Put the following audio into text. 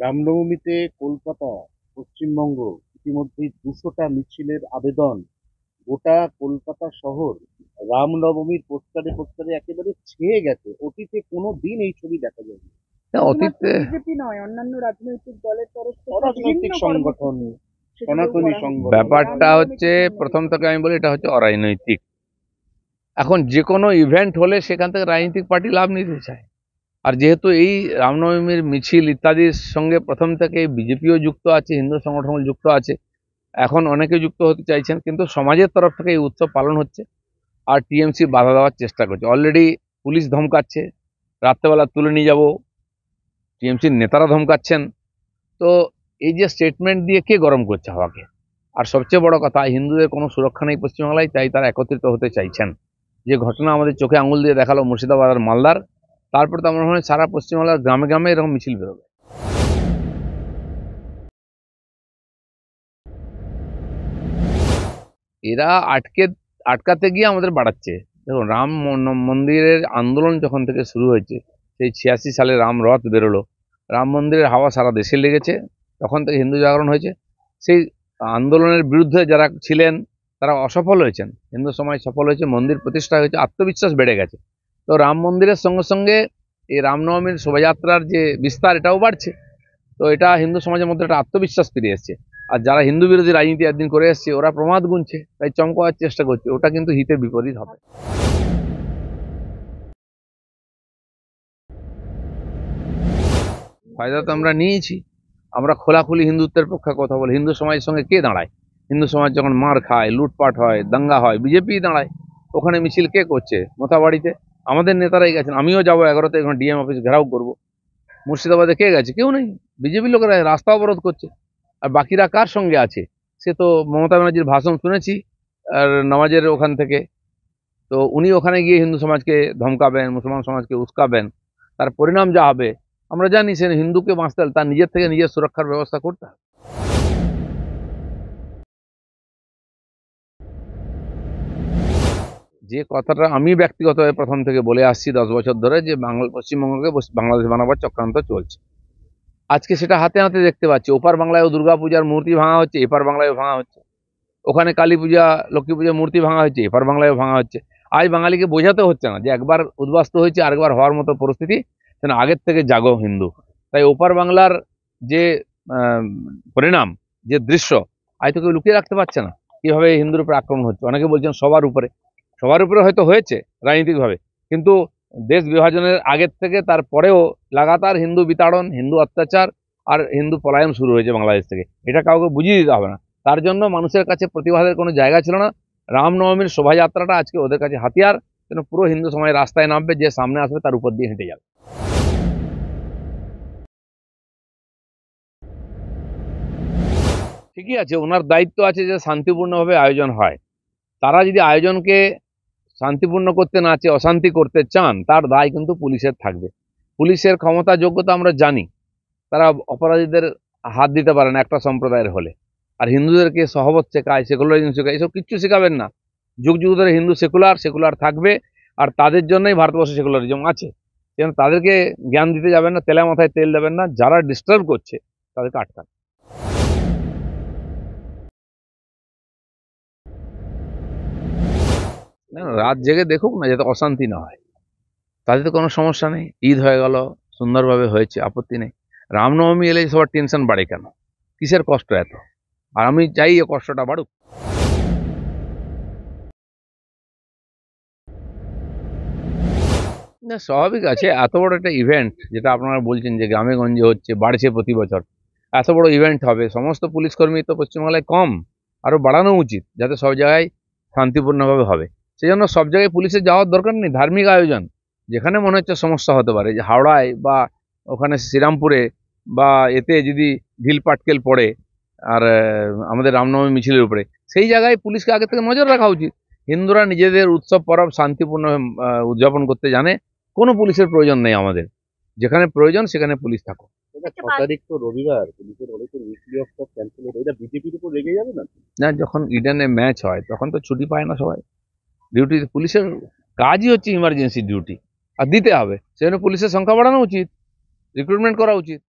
রামনবমীতে কলকাতা, পশ্চিমবঙ্গ ইতিমধ্যেই 200টা মিছিলের আবেদন। গোটা কলকাতা শহর রামনবমীর পোস্টারে পোস্টারে একেবারে ছেয়ে গেছে। অতীতে কোনো দিন এই ছবি দেখা যায়নি। না, শুধুমাত্র অতীতে বিজেপি নয়, অন্যান্য রাজনৈতিক দলের তরফ থেকে অরাজনৈতিক বিভিন্ন সংগঠন, কর্মসূচি সেগুলোও সনাতনী করা হচ্ছে। সংগঠন, ব্যাপারটা হচ্ছে, রামনবমীকে সামনে প্রথম রেখে। থেকে আমি বলি এটা হচ্ছে অরাজনৈতিক। এখন যে কোনো ইভেন্ট হলে সেখান থেকে রাজনৈতিক পার্টি লাভ নিতে চায়। আর যেহেতু এই রামনবমীর মিছিল ইত্যাদির সঙ্গে প্রথম থেকে বিজেপিও যুক্ত আছে, হিন্দু সংগঠন যুক্ত আছে, এখন অনেকে যুক্ত হতে চাইছেন, কিন্তু সমাজের তরফ থেকে এই উৎসব পালন হচ্ছে। আর টিএমসি বাধা দেওয়ার চেষ্টা করছে। অলরেডি পুলিশ ধমকাচ্ছে, রাত্রেবেলা তুলে নিয়ে যাব, টিএমসির নেতারা ধমকাচ্ছেন। তো এই যে স্টেটমেন্ট দিয়ে কে গরম করছে হাওয়াকে? আর সবচেয়ে বড় কথা, হিন্দুদের কোনো সুরক্ষা নেই পশ্চিমবাংলায়, তাই তারা একত্রিত হতে চাইছেন। যে ঘটনা আমাদের চোখে আঙুল দিয়ে দেখালো মুর্শিদাবাদ আর মালদার, তারপর তো আমার মনে হয় সারা পশ্চিমবাংলার গ্রামে গ্রামে এরকম মিছিল বেরোবে। এরা আটকাতে গিয়ে আমাদের বাড়াচ্ছে। দেখুন, মন্দিরের আন্দোলন যখন থেকে শুরু হয়েছে, সেই 86 সালে রাম রথ বেরোলো, রাম মন্দিরের হাওয়া সারা দেশে লেগেছে, তখন থেকে হিন্দু জাগরণ হয়েছে। সেই আন্দোলনের বিরুদ্ধে যারা ছিলেন তারা অসফল হয়েছেন, হিন্দু সমাজ সফল হয়েছে, মন্দির প্রতিষ্ঠা হয়েছে, আত্মবিশ্বাস বেড়ে গেছে। তো রাম মন্দিরের সঙ্গে সঙ্গে এই রামনবমীর শোভাযাত্রার যে বিস্তার, এটাও বাড়ছে। তো এটা হিন্দু সমাজের মধ্যে একটা আত্মবিশ্বাস ফিরে এসছে। আর যারা হিন্দু বিরোধী রাজনীতি একদিন করে এসছে, ওরা প্রমাদ গুনছে, তাই চমকাবার চেষ্টা করছে। ওটা কিন্তু হিতে বিপরীত হবে। ফায়দা তো আমরা নিয়েছি। আমরা খোলাখুলি হিন্দুত্বের পক্ষে কথা বলি। হিন্দু সমাজের সঙ্গে কে দাঁড়ায়? হিন্দু সমাজ যখন মার খায়, লুটপাট হয়, দাঙ্গা হয়, বিজেপি দাঁড়ায়। ওখানে মিছিল কে করছে? মোথাবাড়িতে আমাদের নেতারাই গেছেন। আমিও যাবো 11তে, এখন ডিএম অফিস ঘেরাও করব। মুর্শিদাবাদে কে গেছে? কেউ নেই। বিজেপি লোকেরা রাস্তা অবরোধ করছে। আর বাকিরা কার সঙ্গে আছে? সে তো মমতা ব্যানার্জির ভাষণ শুনেছি আর নামাজের ওখান থেকে। তো উনি ওখানে গিয়ে হিন্দু সমাজকে ধমকাবেন, মুসলমান সমাজকে উস্কাবেন, তার পরিণাম যা হবে আমরা জানি। সে হিন্দুকে বাঁচতে হলে তার নিজের থেকে নিজের সুরক্ষার ব্যবস্থা করতে হবে। যে কথাটা আমি ব্যক্তিগতভাবে প্রথম থেকে বলে আসছি 10 বছর ধরে, যে পশ্চিমবঙ্গকে বাংলাদেশ বানাবার চক্রান্ত চলছে। আজকে সেটা হাতে হাতে দেখতে পাচ্ছি। ওপার বাংলায়ও দুর্গাপূজার মূর্তি ভাঙা হচ্ছে, এপার বাংলায়ও ভাঙা হচ্ছে। ওখানে কালী পূজা, লক্ষ্মী পূজার মূর্তি ভাঙা হচ্ছে, এপার বাংলায়ও ভাঙা হচ্ছে। আজ বাঙালিকে বোঝাতে হচ্ছে না যে একবার উদ্বাস্তু হয়েছে, আরেকবার হওয়ার মতো পরিস্থিতি, যেন আগের থেকে জাগো হিন্দু। তাই ওপার বাংলার যে পরিণাম, যে দৃশ্য, আজ তো কেউ লুকিয়ে রাখতে পারছে না। কিভাবে হিন্দুর উপরে আক্রমণ হচ্ছে, অনেকে বলছেন সবার উপরে হয়তো হয়েছে রাজনৈতিকভাবে, কিন্তু দেশ বিভাজনের আগের থেকে তারপরেও লাগাতার হিন্দু বিতাড়ন, হিন্দু অত্যাচার আর হিন্দু পলায়ন শুরু হয়েছে বাংলাদেশ থেকে। এটা কাউকে বুঝিয়ে দিতে হবে না। তার জন্য মানুষের কাছে প্রতিবাদের কোনো জায়গা ছিল না। রামনবমীর শোভাযাত্রাটা আজকে ওদের কাছে হাতিয়ার, যেন পুরো হিন্দু সমাজ রাস্তায় নামবে, যে সামনে আসবে তার উপর দিয়ে হেঁটে যাবে। ঠিকই আছে, ওনার দায়িত্ব আছে যে শান্তিপূর্ণভাবে আয়োজন হয়। তারা যদি আয়োজনকে শান্তিপূর্ণ করতে না চেয়ে অশান্তি করতে চান, তার দায় কিন্তু পুলিশের থাকবে। পুলিশের ক্ষমতা যোগ্যতা আমরা জানি। তারা অপরাধীদের হাত দিতে পারে না একটা সম্প্রদায়ের হলে। আর হিন্দুদেরকে সহবত শেখায়, সেকুলারিজম শেখায়, এসব কিচ্ছু শেখাবেন না। যুগ যুগ ধরে হিন্দু সেকুলার থাকবে। আর তাদের জন্যই ভারতবর্ষে সেকুলারিজম আছে। যেন তাদেরকে জ্ঞান দিতে যাবেন না, তেলে মাথায় তেল দেবেন না। যারা ডিস্টার্ব করছে তাদেরকে আটকান। না, রাত জেগে দেখুক না, যাতে অশান্তি না হয়। তাতে তো কোনো সমস্যা নেই। ঈদ হয়ে গেল, সুন্দরভাবে হয়েছে, আপত্তি নেই। রামনবমী এলে সবার টেনশন বাড়ে কেন? কিসের কষ্ট এত? আর আমি চাই এই কষ্টটা বাড়ুক। না, স্বাভাবিক আছে। এত বড় একটা ইভেন্ট, যেটা আপনারা বলছেন যে গ্রামে গঞ্জে হচ্ছে, বাড়ছে প্রতি বছর, এত বড় ইভেন্ট হবে, সমস্ত পুলিশ কর্মী তো পশ্চিমবাংলায় কম, আরো বাড়ানো উচিত, যাতে সব জায়গায় শান্তিপূর্ণভাবে হবে। সেই জন্য সব জায়গায় পুলিশের যাওয়ার দরকার নেই। ধার্মিক আয়োজন যেখানে মনে হচ্ছে সমস্যা হতে পারে, যে হাওড়ায় বা ওখানে শ্রীরামপুরে বা এতে যদি ঢিল পাটকেল পড়ে আর আমাদের রামনবমী মিছিলের উপরে, সেই জায়গায় পুলিশকে আগে থেকে নজর রাখা উচিত। হিন্দুরা নিজেদের উৎসব পরব শান্তিপূর্ণ উদযাপন করতে জানে। কোনো পুলিশের প্রয়োজন নেই আমাদের। যেখানে প্রয়োজন সেখানে পুলিশ থাকুক। এটা 6 তারিখ তো রবিবার, পুলিশের অনেকের উইকলি অফ ক্যান্সেল হয়ে, এটা বিজেপির উপর রেগে যাবে না? না, যখন ইডেনে ম্যাচ হয় তখন তো ছুটি পায় না সবাই। ডিউটি, পুলিশের কাজই হচ্ছে ইমার্জেন্সি ডিউটি, আর দিতে হবে। সেজন্য পুলিশের সংখ্যা বাড়ানো উচিত, রিক্রুটমেন্ট করা উচিত।